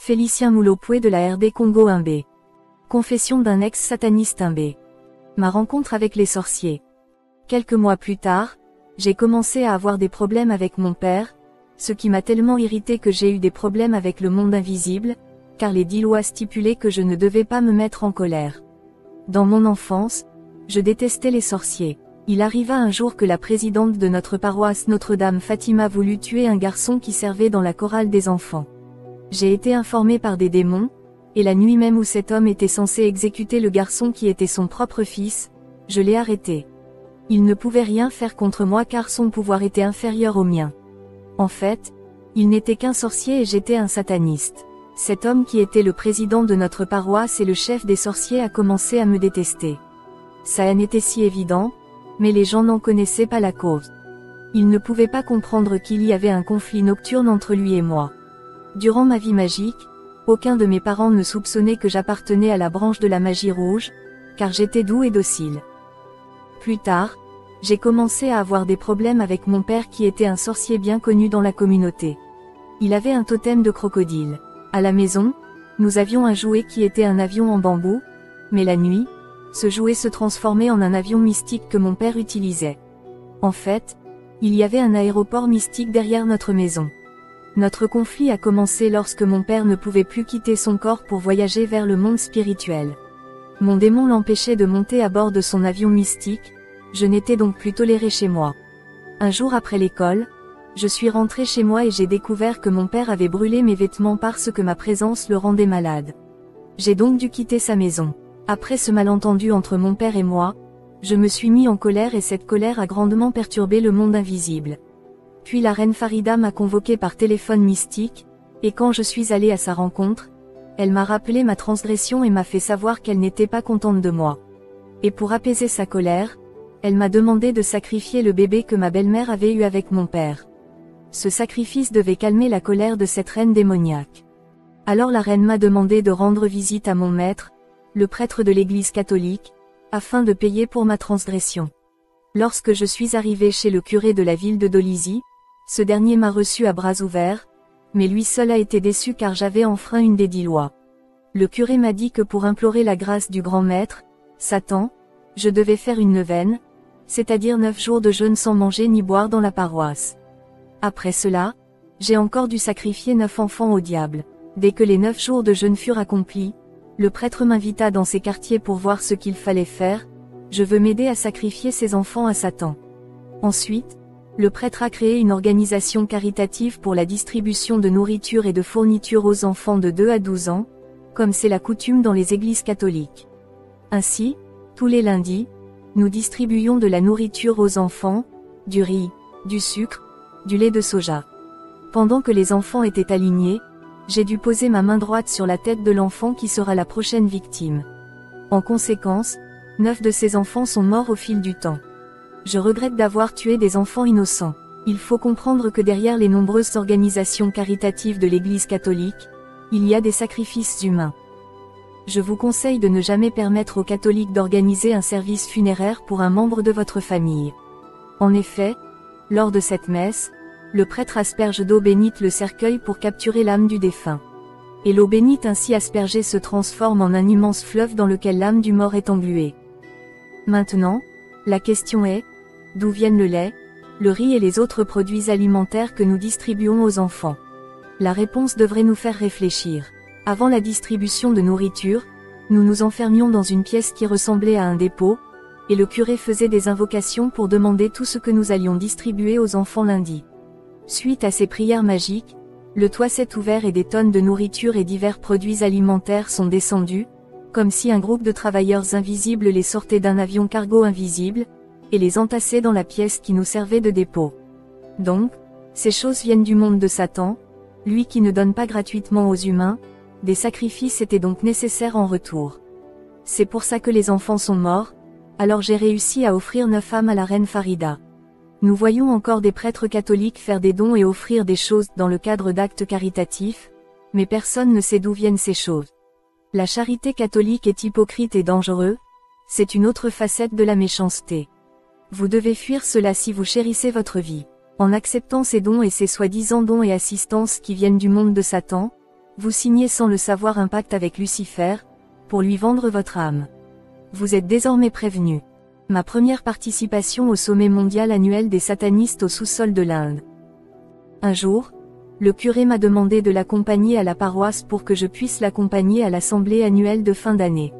Félicien Moulopoué de la RD Congo 1B. Confession d'un ex-sataniste 1B. Ma rencontre avec les sorciers. Quelques mois plus tard, j'ai commencé à avoir des problèmes avec mon père, ce qui m'a tellement irrité que j'ai eu des problèmes avec le monde invisible, car les 10 lois stipulaient que je ne devais pas me mettre en colère. Dans mon enfance, je détestais les sorciers. Il arriva un jour que la présidente de notre paroisse Notre-Dame Fatima voulut tuer un garçon qui servait dans la chorale des enfants. J'ai été informé par des démons, et la nuit même où cet homme était censé exécuter le garçon qui était son propre fils, je l'ai arrêté. Il ne pouvait rien faire contre moi car son pouvoir était inférieur au mien. En fait, il n'était qu'un sorcier et j'étais un sataniste. Cet homme qui était le président de notre paroisse et le chef des sorciers a commencé à me détester. Ça en était si évident, mais les gens n'en connaissaient pas la cause. Ils ne pouvaient pas comprendre qu'il y avait un conflit nocturne entre lui et moi. Durant ma vie magique, aucun de mes parents ne soupçonnait que j'appartenais à la branche de la magie rouge, car j'étais doux et docile. Plus tard, j'ai commencé à avoir des problèmes avec mon père qui était un sorcier bien connu dans la communauté. Il avait un totem de crocodile. À la maison, nous avions un jouet qui était un avion en bambou, mais la nuit, ce jouet se transformait en un avion mystique que mon père utilisait. En fait, il y avait un aéroport mystique derrière notre maison. Notre conflit a commencé lorsque mon père ne pouvait plus quitter son corps pour voyager vers le monde spirituel. Mon démon l'empêchait de monter à bord de son avion mystique, je n'étais donc plus tolérée chez moi. Un jour après l'école, je suis rentrée chez moi et j'ai découvert que mon père avait brûlé mes vêtements parce que ma présence le rendait malade. J'ai donc dû quitter sa maison. Après ce malentendu entre mon père et moi, je me suis mis en colère et cette colère a grandement perturbé le monde invisible. Puis la reine Farida m'a convoqué par téléphone mystique, et quand je suis allée à sa rencontre, elle m'a rappelé ma transgression et m'a fait savoir qu'elle n'était pas contente de moi. Et pour apaiser sa colère, elle m'a demandé de sacrifier le bébé que ma belle-mère avait eu avec mon père. Ce sacrifice devait calmer la colère de cette reine démoniaque. Alors la reine m'a demandé de rendre visite à mon maître, le prêtre de l'église catholique, afin de payer pour ma transgression. Lorsque je suis arrivée chez le curé de la ville de Dolisie, ce dernier m'a reçu à bras ouverts, mais lui seul a été déçu car j'avais enfreint une des 10 lois. Le curé m'a dit que pour implorer la grâce du grand maître, Satan, je devais faire une neuvaine, c'est-à-dire 9 jours de jeûne sans manger ni boire dans la paroisse. Après cela, j'ai encore dû sacrifier 9 enfants au diable. Dès que les 9 jours de jeûne furent accomplis, le prêtre m'invita dans ses quartiers pour voir ce qu'il fallait faire. Je veux m'aider à sacrifier ces enfants à Satan. Ensuite, le prêtre a créé une organisation caritative pour la distribution de nourriture et de fournitures aux enfants de 2 à 12 ans, comme c'est la coutume dans les églises catholiques. Ainsi, tous les lundis, nous distribuions de la nourriture aux enfants, du riz, du sucre, du lait de soja. Pendant que les enfants étaient alignés, j'ai dû poser ma main droite sur la tête de l'enfant qui sera la prochaine victime. En conséquence, 9 de ces enfants sont morts au fil du temps. Je regrette d'avoir tué des enfants innocents. Il faut comprendre que derrière les nombreuses organisations caritatives de l'Église catholique, il y a des sacrifices humains. Je vous conseille de ne jamais permettre aux catholiques d'organiser un service funéraire pour un membre de votre famille. En effet, lors de cette messe, le prêtre asperge d'eau bénite le cercueil pour capturer l'âme du défunt. Et l'eau bénite ainsi aspergée se transforme en un immense fleuve dans lequel l'âme du mort est engluée. Maintenant, la question est, d'où viennent le lait, le riz et les autres produits alimentaires que nous distribuons aux enfants? La réponse devrait nous faire réfléchir. Avant la distribution de nourriture, nous nous enfermions dans une pièce qui ressemblait à un dépôt, et le curé faisait des invocations pour demander tout ce que nous allions distribuer aux enfants lundi. Suite à ces prières magiques, le toit s'est ouvert et des tonnes de nourriture et divers produits alimentaires sont descendus, comme si un groupe de travailleurs invisibles les sortait d'un avion cargo invisible, et les entassait dans la pièce qui nous servait de dépôt. Donc, ces choses viennent du monde de Satan, lui qui ne donne pas gratuitement aux humains, des sacrifices étaient donc nécessaires en retour. C'est pour ça que les enfants sont morts, alors j'ai réussi à offrir 9 âmes à la reine Farida. Nous voyons encore des prêtres catholiques faire des dons et offrir des choses dans le cadre d'actes caritatifs, mais personne ne sait d'où viennent ces choses. La charité catholique est hypocrite et dangereux, c'est une autre facette de la méchanceté. Vous devez fuir cela si vous chérissez votre vie. En acceptant ces dons et ces soi-disant dons et assistances qui viennent du monde de Satan, Vous signez sans le savoir un pacte avec Lucifer, pour lui vendre votre âme. Vous êtes désormais prévenu. Ma première participation au sommet mondial annuel des satanistes au sous-sol de l'Inde. Un jour, le curé m'a demandé de l'accompagner à la paroisse pour que je puisse l'accompagner à l'assemblée annuelle de fin d'année.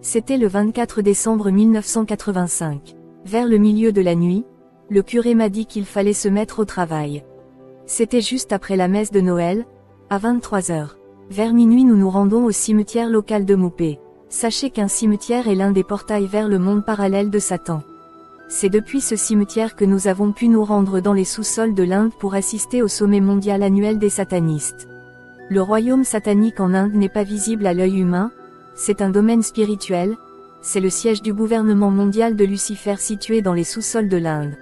C'était le 24 décembre 1985. Vers le milieu de la nuit, le curé m'a dit qu'il fallait se mettre au travail. C'était juste après la messe de Noël, à 23h. Vers minuit nous nous rendons au cimetière local de Moupé. Sachez qu'un cimetière est l'un des portails vers le monde parallèle de Satan. C'est depuis ce cimetière que nous avons pu nous rendre dans les sous-sols de l'Inde pour assister au sommet mondial annuel des satanistes. Le royaume satanique en Inde n'est pas visible à l'œil humain, c'est un domaine spirituel, c'est le siège du gouvernement mondial de Lucifer situé dans les sous-sols de l'Inde.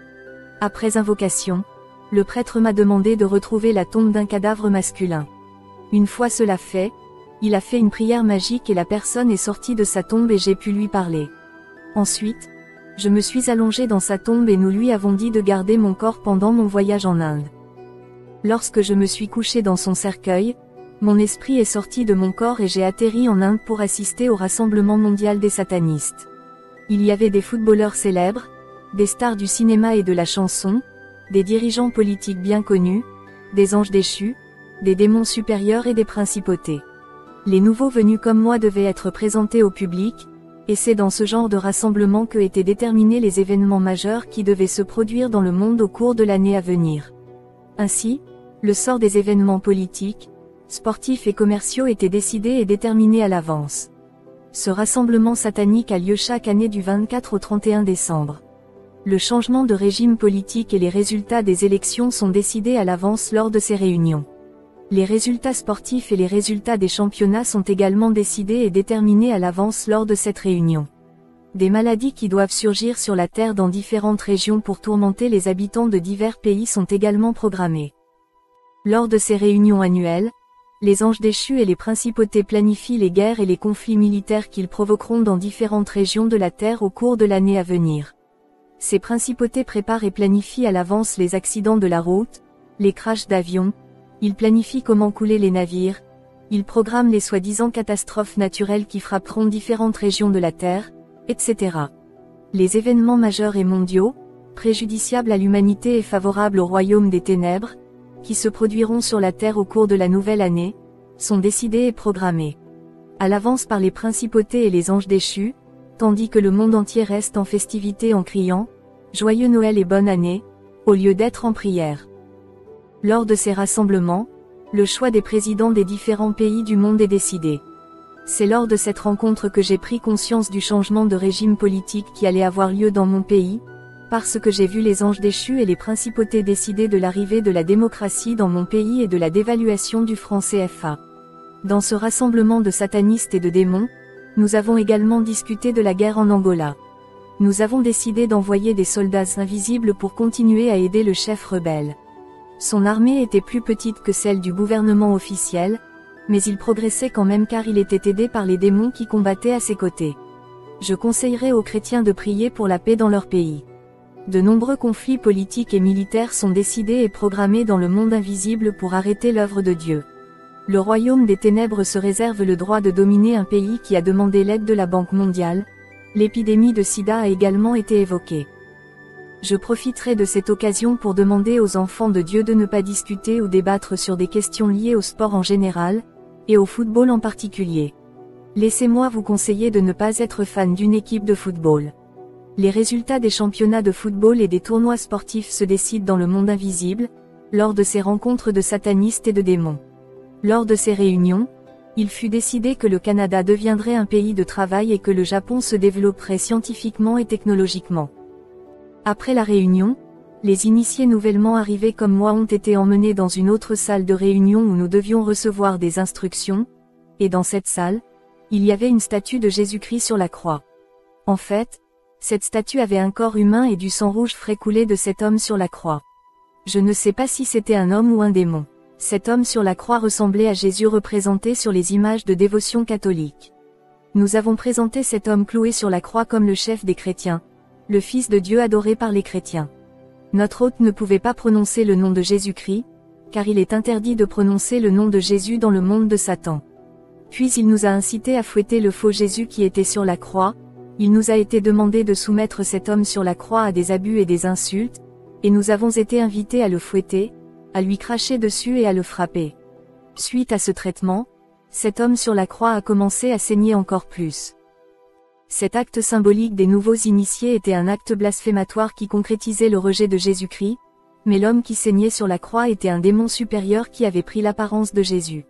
Après invocation, le prêtre m'a demandé de retrouver la tombe d'un cadavre masculin. Une fois cela fait, il a fait une prière magique et la personne est sortie de sa tombe et j'ai pu lui parler. Ensuite, je me suis allongé dans sa tombe et nous lui avons dit de garder mon corps pendant mon voyage en Inde. Lorsque je me suis couché dans son cercueil, mon esprit est sorti de mon corps et j'ai atterri en Inde pour assister au rassemblement mondial des satanistes. Il y avait des footballeurs célèbres, des stars du cinéma et de la chanson, des dirigeants politiques bien connus, des anges déchus, des démons supérieurs et des principautés. Les nouveaux venus comme moi devaient être présentés au public, et c'est dans ce genre de rassemblement que étaient déterminés les événements majeurs qui devaient se produire dans le monde au cours de l'année à venir. Ainsi, le sort des événements politiques, sportifs et commerciaux était décidé et déterminé à l'avance. Ce rassemblement satanique a lieu chaque année du 24 au 31 décembre. Le changement de régime politique et les résultats des élections sont décidés à l'avance lors de ces réunions. Les résultats sportifs et les résultats des championnats sont également décidés et déterminés à l'avance lors de cette réunion. Des maladies qui doivent surgir sur la Terre dans différentes régions pour tourmenter les habitants de divers pays sont également programmées. Lors de ces réunions annuelles, les anges déchus et les principautés planifient les guerres et les conflits militaires qu'ils provoqueront dans différentes régions de la Terre au cours de l'année à venir. Ces principautés préparent et planifient à l'avance les accidents de la route, les crashs d'avions, ils planifient comment couler les navires, ils programment les soi-disant catastrophes naturelles qui frapperont différentes régions de la Terre, etc. Les événements majeurs et mondiaux, préjudiciables à l'humanité et favorables au royaume des ténèbres, qui se produiront sur la Terre au cours de la nouvelle année, sont décidés et programmés à l'avance par les principautés et les anges déchus, tandis que le monde entier reste en festivité en criant « Joyeux Noël et bonne année », au lieu d'être en prière. Lors de ces rassemblements, le choix des présidents des différents pays du monde est décidé. C'est lors de cette rencontre que j'ai pris conscience du changement de régime politique qui allait avoir lieu dans mon pays, parce que j'ai vu les anges déchus et les principautés décider de l'arrivée de la démocratie dans mon pays et de la dévaluation du franc CFA. Dans ce rassemblement de satanistes et de démons, nous avons également discuté de la guerre en Angola. Nous avons décidé d'envoyer des soldats invisibles pour continuer à aider le chef rebelle. Son armée était plus petite que celle du gouvernement officiel, mais il progressait quand même car il était aidé par les démons qui combattaient à ses côtés. Je conseillerais aux chrétiens de prier pour la paix dans leur pays. De nombreux conflits politiques et militaires sont décidés et programmés dans le monde invisible pour arrêter l'œuvre de Dieu. Le royaume des ténèbres se réserve le droit de dominer un pays qui a demandé l'aide de la Banque mondiale. L'épidémie de sida a également été évoquée. Je profiterai de cette occasion pour demander aux enfants de Dieu de ne pas discuter ou débattre sur des questions liées au sport en général, et au football en particulier. Laissez-moi vous conseiller de ne pas être fan d'une équipe de football. Les résultats des championnats de football et des tournois sportifs se décident dans le monde invisible, lors de ces rencontres de satanistes et de démons. Lors de ces réunions, il fut décidé que le Canada deviendrait un pays de travail et que le Japon se développerait scientifiquement et technologiquement. Après la réunion, les initiés nouvellement arrivés comme moi ont été emmenés dans une autre salle de réunion où nous devions recevoir des instructions, et dans cette salle, il y avait une statue de Jésus-Christ sur la croix. En fait, cette statue avait un corps humain et du sang rouge frais coulait de cet homme sur la croix. Je ne sais pas si c'était un homme ou un démon. Cet homme sur la croix ressemblait à Jésus représenté sur les images de dévotion catholique. Nous avons présenté cet homme cloué sur la croix comme le chef des chrétiens, le Fils de Dieu adoré par les chrétiens. Notre hôte ne pouvait pas prononcer le nom de Jésus-Christ, car il est interdit de prononcer le nom de Jésus dans le monde de Satan. Puis il nous a incités à fouetter le faux Jésus qui était sur la croix, il nous a été demandé de soumettre cet homme sur la croix à des abus et des insultes, et nous avons été invités à le fouetter, à lui cracher dessus et à le frapper. Suite à ce traitement, cet homme sur la croix a commencé à saigner encore plus. Cet acte symbolique des nouveaux initiés était un acte blasphématoire qui concrétisait le rejet de Jésus-Christ, mais l'homme qui saignait sur la croix était un démon supérieur qui avait pris l'apparence de Jésus.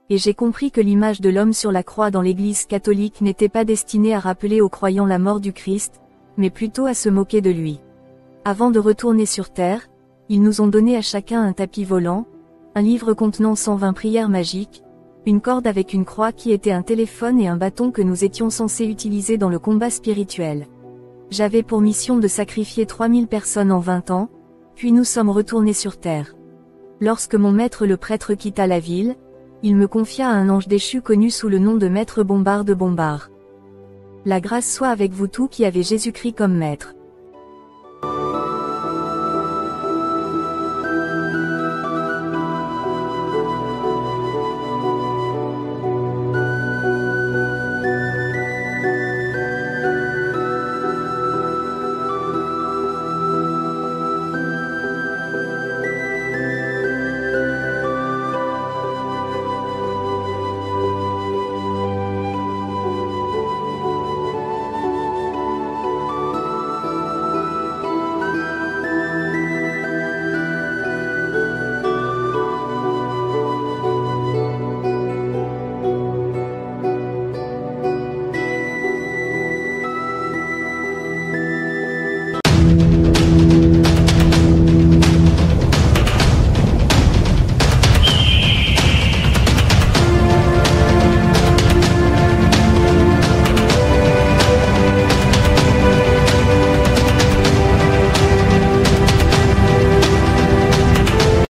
Et j'ai compris que l'image de l'homme sur la croix dans l'Église catholique n'était pas destinée à rappeler aux croyants la mort du Christ, mais plutôt à se moquer de lui. Avant de retourner sur terre, ils nous ont donné à chacun un tapis volant, un livre contenant 120 prières magiques, une corde avec une croix qui était un téléphone et un bâton que nous étions censés utiliser dans le combat spirituel. J'avais pour mission de sacrifier 3000 personnes en 20 ans, puis nous sommes retournés sur terre. Lorsque mon maître le prêtre quitta la ville, il me confia à un ange déchu connu sous le nom de Maître Bombard de Bombard. La grâce soit avec vous tous qui avez Jésus-Christ comme maître.